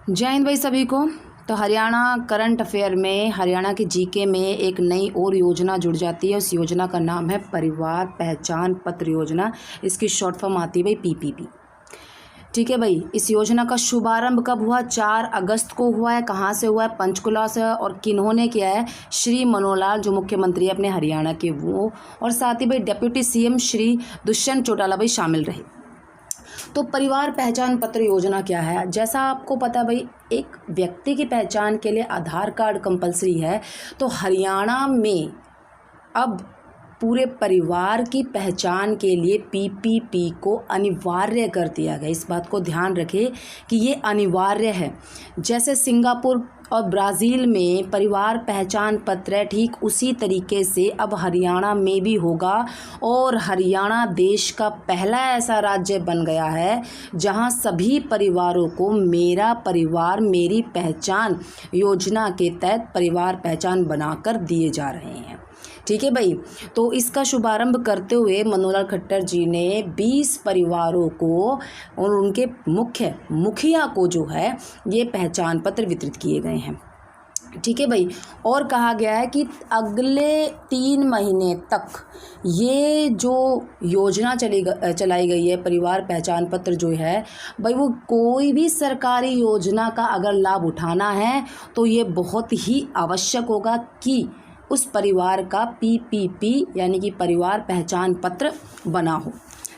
जय हिंद भाई सभी को। तो हरियाणा करंट अफेयर में हरियाणा के जीके में एक नई और योजना जुड़ जाती है। उस योजना का नाम है परिवार पहचान पत्र योजना। इसकी शॉर्ट फॉर्म आती है भाई पीपीपी। ठीक है भाई, इस योजना का शुभारंभ कब हुआ? 4 अगस्त को हुआ है। कहाँ से हुआ है? पंचकुला से। और किन्होंने किया है? श्री मनोहर लाल जो मुख्यमंत्री है अपने हरियाणा के, वो, और साथ ही भाई डिप्टी सीएम श्री दुष्यंत चौटाला भाई शामिल रहे। तो परिवार पहचान पत्र योजना क्या है? जैसा आपको पता है भाई, एक व्यक्ति की पहचान के लिए आधार कार्ड कंपलसरी है। तो हरियाणा में अब पूरे परिवार की पहचान के लिए पीपीपी को अनिवार्य कर दिया गया। इस बात को ध्यान रखें कि ये अनिवार्य है। जैसे सिंगापुर और ब्राज़ील में परिवार पहचान पत्र है, ठीक उसी तरीके से अब हरियाणा में भी होगा। और हरियाणा देश का पहला ऐसा राज्य बन गया है जहां सभी परिवारों को मेरा परिवार मेरी पहचान योजना के तहत परिवार पहचान बनाकर दिए जा रहे हैं। ठीक है भाई, तो इसका शुभारंभ करते हुए मनोहर लाल खट्टर जी ने 20 परिवारों को और उनके मुखिया को जो है ये पहचान पत्र वितरित किए गए हैं। ठीक है भाई, और कहा गया है कि अगले 3 महीने तक ये जो योजना चलाई गई है परिवार पहचान पत्र जो है भाई, वो कोई भी सरकारी योजना का अगर लाभ उठाना है तो ये बहुत ही आवश्यक होगा कि उस परिवार का पीपीपी यानी कि परिवार पहचान पत्र बना हो।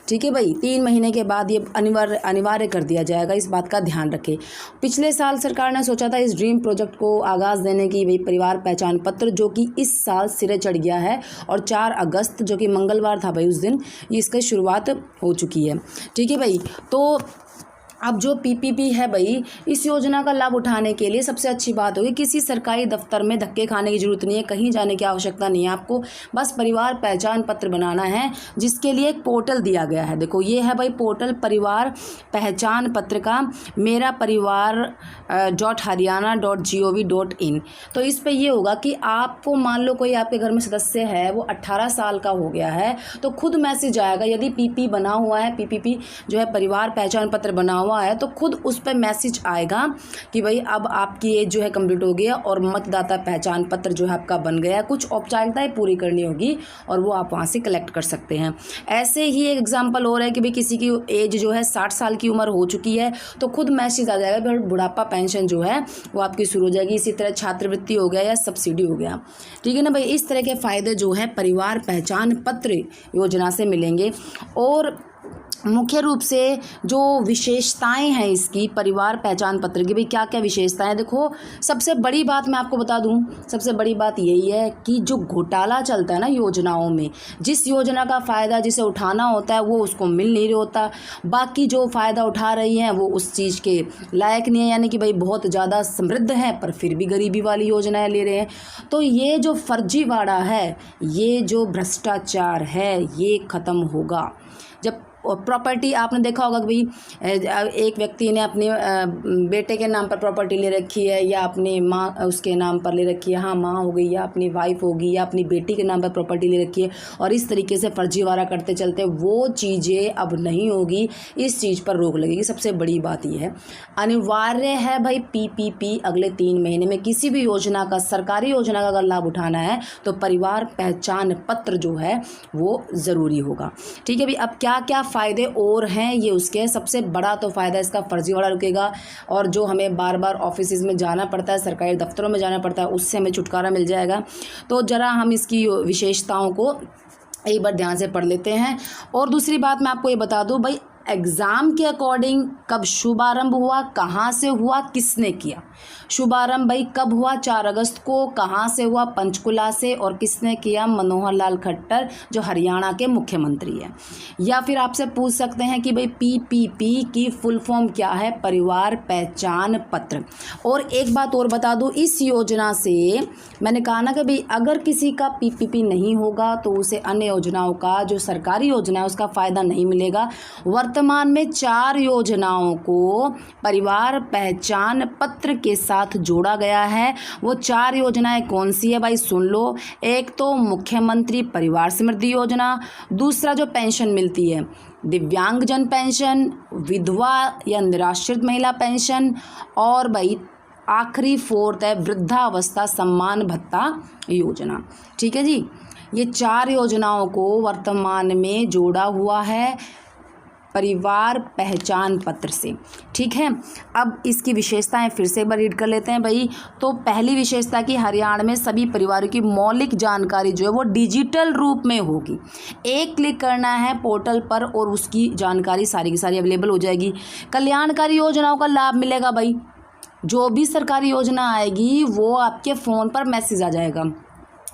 ठीक है भाई, 3 महीने के बाद ये अनिवार्य कर दिया जाएगा। इस बात का ध्यान रखें। पिछले साल सरकार ने सोचा था इस ड्रीम प्रोजेक्ट को आगाज़ देने की, भाई परिवार पहचान पत्र, जो कि इस साल सिरे चढ़ गया है। और 4 अगस्त जो कि मंगलवार था भाई, उस दिन इसकी शुरुआत हो चुकी है। ठीक है भाई, तो अब जो पीपीपी है भाई, इस योजना का लाभ उठाने के लिए सबसे अच्छी बात होगी किसी सरकारी दफ्तर में धक्के खाने की ज़रूरत नहीं है, कहीं जाने की आवश्यकता नहीं है आपको। बस परिवार पहचान पत्र बनाना है, जिसके लिए एक पोर्टल दिया गया है। देखो ये है भाई पोर्टल परिवार पहचान पत्र का, मेरा परिवार .haryana.gov.in। तो इस पे ये होगा कि आपको मान लो कोई आपके घर में सदस्य है, वो 18 साल का हो गया है, तो खुद मैसेज आएगा। यदि पीपी बना हुआ है, पीपीपी जो है परिवार पहचान पत्र बना हुआ है, तो खुद उस पर मैसेज आएगा कि भाई अब आपकी एज जो है कंप्लीट हो गया और मतदाता पहचान पत्र जो है आपका बन गया। कुछ औपचारिकताएं पूरी करनी होगी और वो आप वहाँ से कलेक्ट कर सकते हैं। ऐसे ही एक एग्जांपल और है कि भाई किसी की एज जो है 60 साल की उम्र हो चुकी है, तो खुद मैसेज आ जाएगा भाई बुढ़ापा पेंशन जो है वो आपकी शुरू हो जाएगी। इसी तरह छात्रवृत्ति हो गया या सब्सिडी हो गया। ठीक है ना भाई, इस तरह के फ़ायदे जो है परिवार पहचान पत्र योजना से मिलेंगे। और मुख्य रूप से जो विशेषताएं हैं इसकी परिवार पहचान पत्र की, भाई क्या क्या विशेषताएं हैं? देखो, सबसे बड़ी बात मैं आपको बता दूं, सबसे बड़ी बात यही है कि जो घोटाला चलता है ना योजनाओं में, जिस योजना का फ़ायदा जिसे उठाना होता है वो उसको मिल नहीं रहा होता, बाकी जो फ़ायदा उठा रही हैं वो उस चीज़ के लायक नहीं है, यानी कि भाई बहुत ज़्यादा समृद्ध है पर फिर भी गरीबी वाली योजनाएँ ले रहे हैं। तो ये जो फर्जीवाड़ा है, ये जो भ्रष्टाचार है, ये ख़त्म होगा। जब प्रॉपर्टी आपने देखा होगा कि भाई एक व्यक्ति ने अपने बेटे के नाम पर प्रॉपर्टी ले रखी है, या अपनी माँ उसके नाम पर ले रखी है, हाँ माँ हो गई, या अपनी वाइफ होगी, या अपनी बेटी के नाम पर प्रॉपर्टी ले रखी है, और इस तरीके से फर्जीवाड़ा करते चलते वो चीज़ें अब नहीं होगी। इस चीज़ पर रोक लगेगी। सबसे बड़ी बात यह है, अनिवार्य है भाई पीपीपी अगले 3 महीने में किसी भी योजना का, सरकारी योजना का अगर लाभ उठाना है तो परिवार पहचान पत्र जो है वो ज़रूरी होगा। ठीक है भाई, अब क्या क्या फ़ायदे और हैं ये उसके, सबसे बड़ा तो फ़ायदा इसका फर्जीवाड़ा रुकेगा, और जो हमें बार बार ऑफिस में जाना पड़ता है, सरकारी दफ्तरों में जाना पड़ता है, उससे हमें छुटकारा मिल जाएगा। तो ज़रा हम इसकी विशेषताओं को एक बार ध्यान से पढ़ लेते हैं। और दूसरी बात मैं आपको ये बता दूं भाई, एग्ज़ाम के अकॉर्डिंग कब शुभारंभ हुआ, कहाँ से हुआ, किसने किया? शुभारंभ भाई कब हुआ? 4 अगस्त को। कहाँ से हुआ? पंचकुला से। और किसने किया? मनोहर लाल खट्टर जो हरियाणा के मुख्यमंत्री हैं। या फिर आपसे पूछ सकते हैं कि भाई पीपीपी की फुल फॉर्म क्या है? परिवार पहचान पत्र। और एक बात और बता दूं, इस योजना से मैंने कहा ना कि भाई अगर किसी का पीपीपी नहीं होगा तो उसे अन्य योजनाओं का, जो सरकारी योजना है उसका फ़ायदा नहीं मिलेगा। वर्तमान में 4 योजनाओं को परिवार पहचान पत्र के साथ जोड़ा गया है। वो 4 योजनाएं कौन सी है भाई, सुन लो। एक तो मुख्यमंत्री परिवार समृद्धि योजना, दूसरा जो पेंशन मिलती है दिव्यांगजन पेंशन, विधवा या निराश्रित महिला पेंशन, और भाई आखिरी 4th है वृद्धावस्था सम्मान भत्ता योजना। ठीक है जी, ये 4 योजनाओं को वर्तमान में जोड़ा हुआ है परिवार पहचान पत्र से। ठीक है, अब इसकी विशेषताएं फिर से एक बार रीड कर लेते हैं भाई। तो पहली विशेषता कि हरियाणा में सभी परिवारों की मौलिक जानकारी जो है वो डिजिटल रूप में होगी। एक क्लिक करना है पोर्टल पर और उसकी जानकारी सारी की सारी अवेलेबल हो जाएगी। कल्याणकारी योजनाओं का लाभ मिलेगा भाई, जो भी सरकारी योजना आएगी वो आपके फ़ोन पर मैसेज आ जाएगा।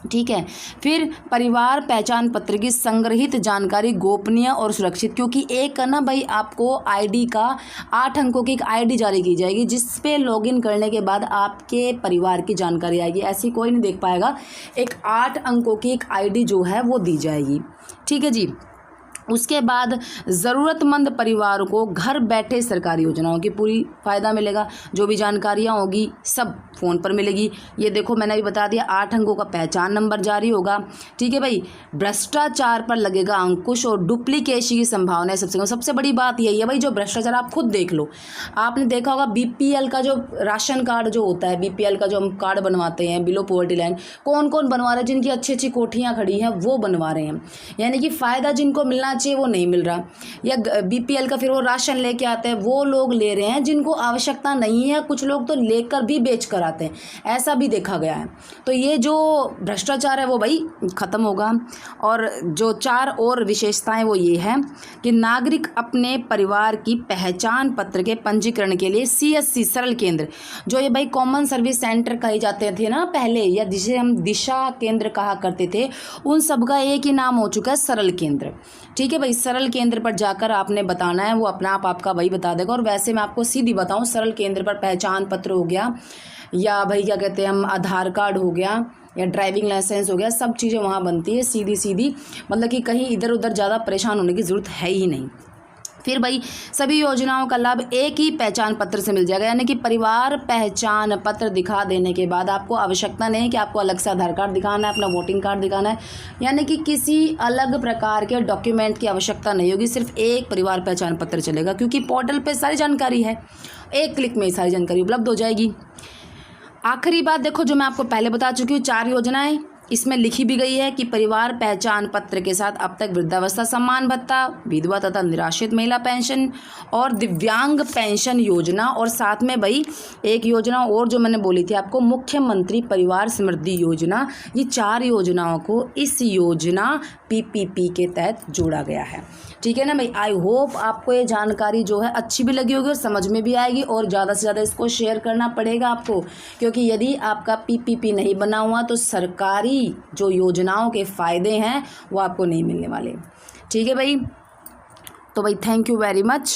ठीक है, फिर परिवार पहचान पत्र की संग्रहित जानकारी गोपनीय और सुरक्षित, क्योंकि एक ना भाई आपको आईडी का 8 अंकों की एक आईडी जारी की जाएगी जिस पे लॉगिन करने के बाद आपके परिवार की जानकारी आएगी। ऐसी कोई नहीं देख पाएगा, एक 8 अंकों की एक आईडी जो है वो दी जाएगी। ठीक है जी, उसके बाद ज़रूरतमंद परिवारों को घर बैठे सरकारी योजनाओं की पूरी फ़ायदा मिलेगा। जो भी जानकारियाँ होगी सब फ़ोन पर मिलेगी। ये देखो मैंने अभी बता दिया, 8 अंकों का पहचान नंबर जारी होगा। ठीक है भाई, भ्रष्टाचार पर लगेगा अंकुश और डुप्लीकेशन की संभावना है सबसे बड़ी बात यही है भाई। जो भ्रष्टाचार आप खुद देख लो, आपने देखा होगा बीपीएल का जो राशन कार्ड जो होता है, बीपीएल का जो हम कार्ड बनवाते हैं बिलो पॉवर्टी लाइन, कौन कौन बनवा रहे हैं, जिनकी अच्छी अच्छी कोठियाँ खड़ी हैं वो बनवा रहे हैं, यानी कि फ़ायदा जिनको मिलना चाहिए वो नहीं मिल रहा। या बीपीएल का फिर वो राशन लेके आते हैं, वो लोग ले रहे हैं जिनको आवश्यकता नहीं है, कुछ लोग तो लेकर भी बेच कर आते हैं, ऐसा भी देखा गया है। तो ये जो भ्रष्टाचार है वो भाई ख़त्म होगा। और जो 4 और विशेषताएं वो ये है कि नागरिक अपने परिवार की पहचान पत्र के पंजीकरण के लिए CSC सरल केंद्र, जो ये भाई कॉमन सर्विस सेंटर कहे जाते थे ना पहले, या जिसे हम दिशा केंद्र कहा करते थे, उन सब का एक ही नाम हो चुका है सरल केंद्र। ठीक है भाई, सरल केंद्र पर जाकर आपने बताना है, वो अपना आप आपका भाई बता देगा। और वैसे मैं आपको सीधी बताऊं, सरल केंद्र पर पहचान पत्र हो गया, या भाई क्या कहते हैं हम आधार कार्ड हो गया, या ड्राइविंग लाइसेंस हो गया, सब चीज़ें वहाँ बनती है सीधी, मतलब कि कहीं इधर उधर ज़्यादा परेशान होने की ज़रूरत है ही नहीं। फिर भाई सभी योजनाओं का लाभ एक ही पहचान पत्र से मिल जाएगा, यानी कि परिवार पहचान पत्र दिखा देने के बाद आपको आवश्यकता नहीं है कि आपको अलग से आधार कार्ड दिखाना है, अपना वोटिंग कार्ड दिखाना है, यानी कि किसी अलग प्रकार के डॉक्यूमेंट की आवश्यकता नहीं होगी। सिर्फ एक परिवार पहचान पत्र चलेगा, क्योंकि पोर्टल पे सारी जानकारी है, एक क्लिक में सारी जानकारी उपलब्ध हो जाएगी। आखिरी बात देखो, जो मैं आपको पहले बता चुकी हूँ, 4 योजनाएं इसमें लिखी भी गई है कि परिवार पहचान पत्र के साथ अब तक वृद्धावस्था सम्मान भत्ता, विधवा तथा निराश्रित महिला पेंशन और दिव्यांग पेंशन योजना, और साथ में भाई एक योजना और जो मैंने बोली थी आपको, मुख्यमंत्री परिवार समृद्धि योजना, ये 4 योजनाओं को इस योजना PPP के तहत जोड़ा गया है। ठीक है ना भाई, आई होप आपको ये जानकारी जो है अच्छी भी लगी होगी और समझ में भी आएगी, और ज़्यादा से ज़्यादा इसको शेयर करना पड़ेगा आपको, क्योंकि यदि आपका PPP नहीं बना हुआ तो सरकारी जो योजनाओं के फ़ायदे हैं वो आपको नहीं मिलने वाले। ठीक है भाई, तो भाई थैंक यू वेरी मच।